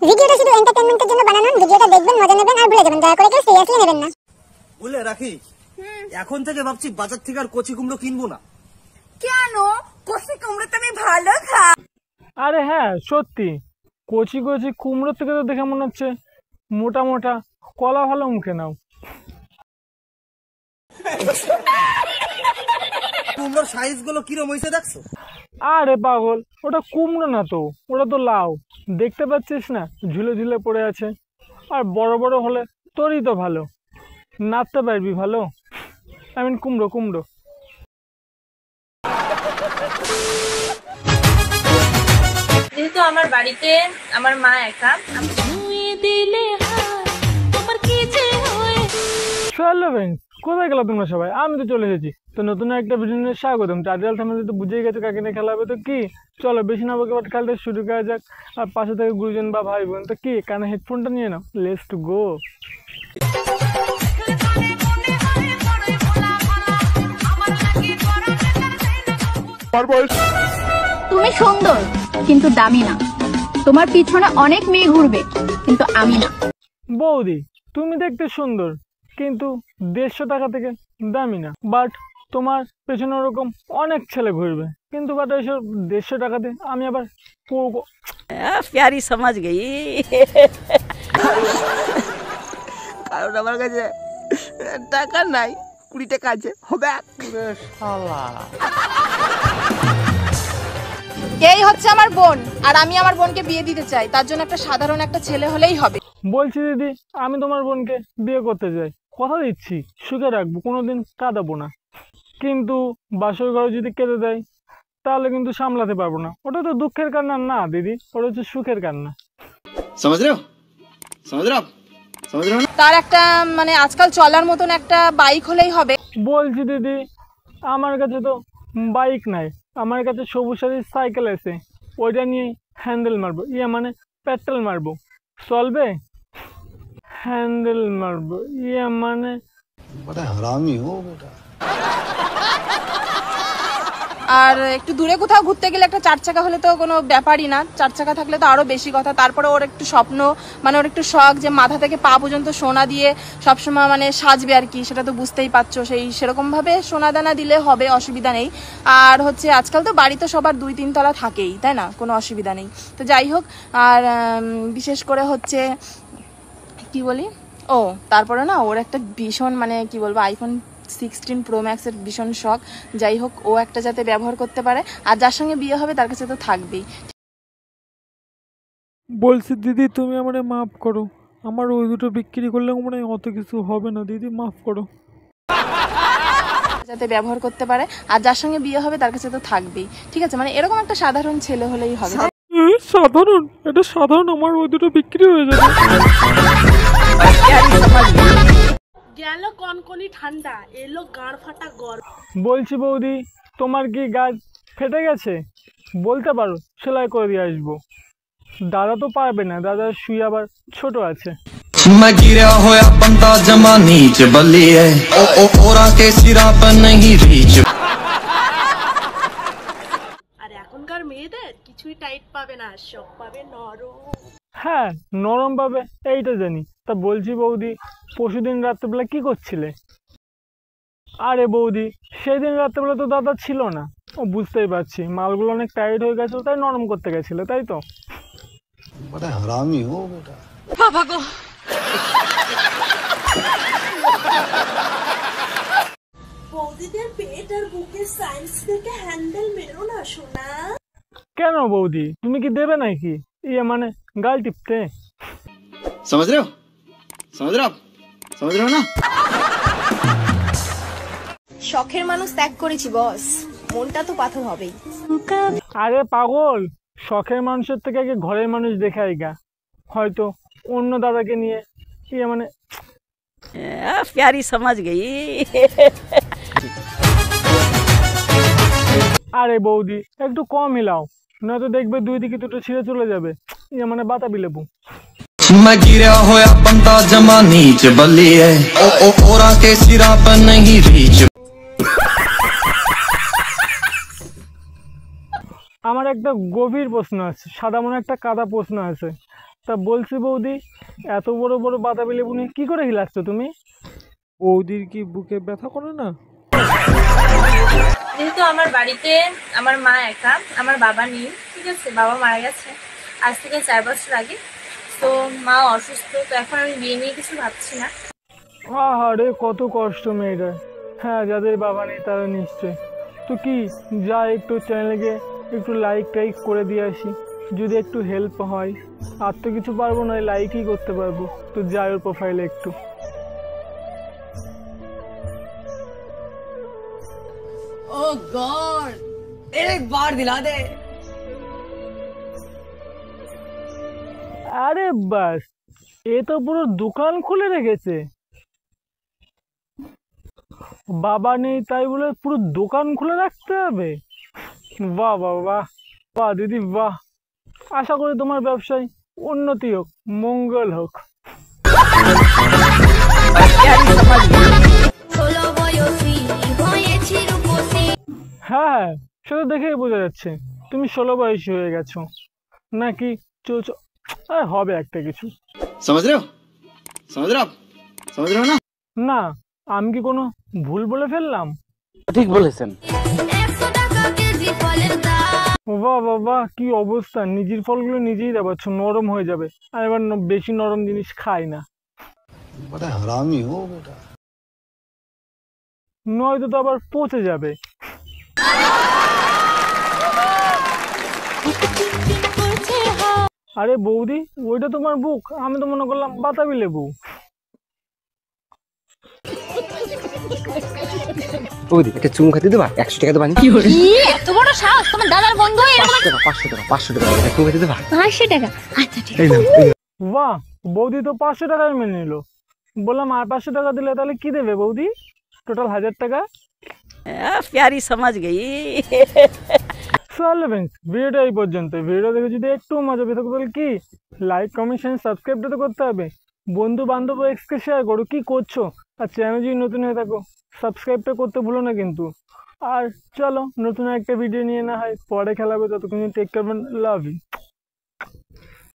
ভিডিওটা শুধু এন্টারটেইনমেন্টের জন্য বানানো, ভিডিওটা দেখবেন, মজা নেবেন আর ভুলে যাবেন, দয়া করে কেউ সিরিয়াসলি নেবেন না। বলে রাখি, এখন থেকে ভাবছি বাজার থেকে আর কচি কুমড়ো কিনবো না। কেন? কচি কুমড়ো তো আমি ভালো খাই। আরে হ্যাঁ সত্যি, কচি কচি কুমড়ো থেকে তো দেখে মনে হচ্ছে মোটা মোটা কলা ভালো মুখে নাও। কুমড়োর সাইজ গুলো কিরম হয়েছে দেখছো? আরে পাগল, ওটা কুমড়ো না তো, ওটা তো লাউ। দেখতে পাচ্ছিস না ঝুলে ঝুলে পড়ে আছে। আর বড় বড় হলে তোরই তো ভালো, নাচতে পারবি ভালো। আই মিন কুমড়ো কুমড়ো। যেহেতু আমার বাড়িতে আমার মা একা, চলো ফ্রেন্ডস, কোথায় গেল তোমরা সবাই? আমি তো চলে এসেছি। তো নতুন একটা ভিডিও নিয়ে স্বাগতম। টাইটেল থাম্বনেল তো বুঝেই গেছো কাকে নিয়ে খেলা হবে। তো কি, চলো বেশি না বকে বাট খেলতে শুরু করা যাক। আর পাশে থেকে গুরুজন বা ভাই বোন, তো কি কানে হেডফোনটা নিয়ে নাও, লেটস টু গো। তুমি সুন্দর কিন্তু দামি না, তোমার পিছনে অনেক মেয়ে ঘুরবে কিন্তু আমি না। বৌদি, তুমি দেখতে সুন্দর কিন্তু 150 টাকা থেকে দামি না, বাট তোমার পেছনে ওরকম অনেক ছেলে ঘুরবে কিন্তু বাট এইসব 150 টাকাতে আমি আবার করবো। প্যারি সমাজ গেই। কারণ আমার কাছে টাকা নাই, 20 টাকা আছে, হবে। এই হচ্ছে আমার বোন, আর আমি আমার বোনকে বিয়ে দিতে চাই। তার জন্য একটা সাধারণ একটা ছেলে হলেই হবে। বলছি দিদি, আমি তোমার বোনকে বিয়ে করতে চাই, কথা দিচ্ছি সুখে রাখবো, কোনোদিন কাঁদাবো না। কিন্তু বাসর ঘরে যদি কেঁদে দেয় তাহলে কিন্তু সামলাতে পারবো না। ওটা তো দুঃখের কান্না না দিদি, ওটা হচ্ছে সুখের কান্না। তার একটা মানে আজকাল চলার মতন একটা বাইক হলেই হবে। বলছি দিদি, আমার কাছে তো বাইক নাই, আমার কাছে সবুজ সাথী সাইকেল আছে, ওইটা নিয়ে হ্যান্ডেল মারবো, মানে পেট্রোল মারবো, চলবে? হ্যান্ডেল মারবো মানে হারামি হো বেটা। আর একটু দূরে কোথাও ঘুরতে গেলে একটা 4 চাকা হলে তো কোনো ব্যাপারই না, 4 চাকা থাকলে তো আরো বেশি কথা। তারপরে ওর একটু স্বপ্ন, মানে ওর একটু শখ যে মাথা থেকে পা পর্যন্ত সোনা দিয়ে সবসময় মানে সাজবে আর কি, সেটা তো বুঝতেই পারছো। সেরকম ভাবে সোনা দানা দিলে হবে, অসুবিধা নেই। আর হচ্ছে আজকাল তো বাড়িতে সবার 2-3 তলা থাকেই, তাই না? কোনো অসুবিধা নেই। তো যাই হোক, আর বিশেষ করে হচ্ছে কি বলি, ও তারপরে না ওর একটা ভীষণ মানে কি বলবো, আইফোন 16 প্রো ম্যাক্সের ভীষণ শখ। যাই হোক, ও একটা যাতে ব্যবহার করতে পারে, আর যার সঙ্গে বিয়ে হবে তার কাছে তো থাকবেই। বলছি দিদি, তুমি আমারে মাফ করো, আমার ওই দুটো বিক্রি করলে মনে হয় অত কিছু হবে না, দিদি মাফ করো। যাতে ব্যবহার করতে পারে, আর যার সঙ্গে বিয়ে হবে তার কাছে তো থাকবেই, ঠিক আছে? মানে এরকম একটা সাধারণ ছেলে হলেই হবে। সাধারণ? এটা সাধারণ? আমার ওই দুটো বিক্রি হয়ে যাবে। গেল কনকনি ঠান্ডা, এলো গাঁড় ফাটা গরম। বলছি বৌদি, তোমার কি গাছ ফেটে গেছে? বলতে পারো, সেলাই করে দিয়ে আসবো। দাদা তো পারবে না, দাদা শুয়ে আবার ছোট আছে। मैं गिरा होया बंदा जमा नीच बलिए ओ ओरा के सिरा पर नहीं रीच। আর এখনকার মেয়েদের কিছুই টাইট পাবে না, সব পাবে নরম। হ্যাঁ নরম পাবে, এইটা জানি। তা বলছি বৌদি, পরশুদিন রাত্রেবেলা কি করছিলে? আরে বৌদি, সেদিন রাত্রেবেলা তো দাদা ছিল না। ও বুঝতেই পারছি, মালগুলো অনেক টাইট হয়ে গেছে, তাই নরম করতে গেছিল, তাই তো? বড় হারামি হো বেটা। বাবা গো, বৌদিদের পেট আর বুকের সাইন্স থেকে হ্যান্ডেল মেরো না সোনা। কেন বৌদি, তুমি কি দেবে নাকি মানে গাল টিপতে? समझ रहे हो ना? শখের মানুষ ত্যাগ করেছি বস, মনটা তো পাথর হবেই। আরে পাগল, শখের মানুষের থেকে আগে ঘরের মানুষ দেখে আইগা, হয়তো অন্য দাদাকে নিয়ে মানে। প্যারি সমাজ গেই। আরে বৌদি, একটু কম হিলাও, নয়তো দেখবে 2 দিকে দুটো ছিঁড়ে চলে যাবে, মানে বাতাবি লেবু। मैं गिरा होया बंदा जमा नीच बलिए ओ ओरा के सिरा पर नहीं रीच। আমার একটা গভীর প্রশ্ন আছে, সাদা মনে একটা কাদা প্রশ্ন আছে। তা বলছি বৌদি, এত বড় বড় বাতাবি লেবু নিয়ে কি করে হিলাচ্ছ তুমি? বৌদির কি বুকে ব্যথা করে না? যেহেতু আমার বাড়িতে আমার মা একা, আমার বাবা নেই, ঠিক আছে, বাবা মারা গেছে আজ থেকে 4 বছর আগে। তো মা অসুস্থ, তো এখন আমি বিয়ে নিয়ে কিছু ভাবছি না। আহারে কত কষ্ট মেয়েটার। হ্যাঁ, যাদের বাবা নেই তারা নিশ্চয়। তো কি, যা একটু চ্যানেলকে একটু লাইক টাইক করে দিয়ে আসি, যদি একটু হেল্প হয়। আর তো কিছু পারবো না, লাইকই করতে পারবো। তো যাই ওর প্রোফাইলে একটু। ओह गॉड, एक बार दिला दे। আরে বাস, এ তো পুরো দোকান খুলে রেখেছে। বাবা নেই তাই বলে পুরো দোকান খুলে রাখতে হবে? বাহ বাহ বাহ, বাহ দিদি বাহ। আশা করি তোমার ব্যবসায় উন্নতি হোক, মঙ্গল হোক। হ্যাঁ, সেটা দেখেই বোঝা যাচ্ছে তুমি 16 বয়সী হয়ে গেছো নাকি। হবে একটা কিছু। समझ रहे हो ना? না, আমি কি কোনো ভুল বলে ফেললাম? ঠিক বলেছেন। বাহ বাহ বাহ, কি অবস্থা! নিজের ফলগুলো নিজেই দাবাচ্ছ, নরম হয়ে যাবে। আর এবার বেশি নরম জিনিস খাই না, बड़ा हरामी हो बेटा। নয়তো তো আবার পচে যাবে। আরে বৌদি, ওইটা তোমার বুক, আমি তো মনে করলাম বাতাবি লেবু। বৌদি একটা চুমু খেতে দেবা? 100 টাকা দেবা? এত বড় সাহস তোমার দাদার বন্ধু হয়ে এরকম 500 টাকা 500 টাকা চুমু খেতে দেবা? 500 টাকা? আচ্ছা ঠিক আছে। বাহ, বৌদি তো 500 টাকায় মেনে নিল। বললাম আর 500 টাকা দিলে তাহলে কি দেবে বৌদি? টোটাল 1000 টাকা। प्यारी समझ गई। চলো ফ্রেন্ডস, ভিডিওটা এই পর্যন্ত। ভিডিও দেখে যদি একটু মজা পেয়ে থাকো তাহলে কি লাইক কমেন্ট শেয়ার সাবস্ক্রাইবটা তো করতে হবে। বন্ধু বান্ধব এক্সকে শেয়ার করো, কি করছো। আর চ্যানেল যদি নতুন হয়ে থাকো সাবস্ক্রাইবটা করতে ভুলো না কিন্তু। আর চলো, নতুন একটা ভিডিও নিয়ে না হয় পরে খেলাবে। ততক্ষণ টেক কেয়ার, লাভ ইউ।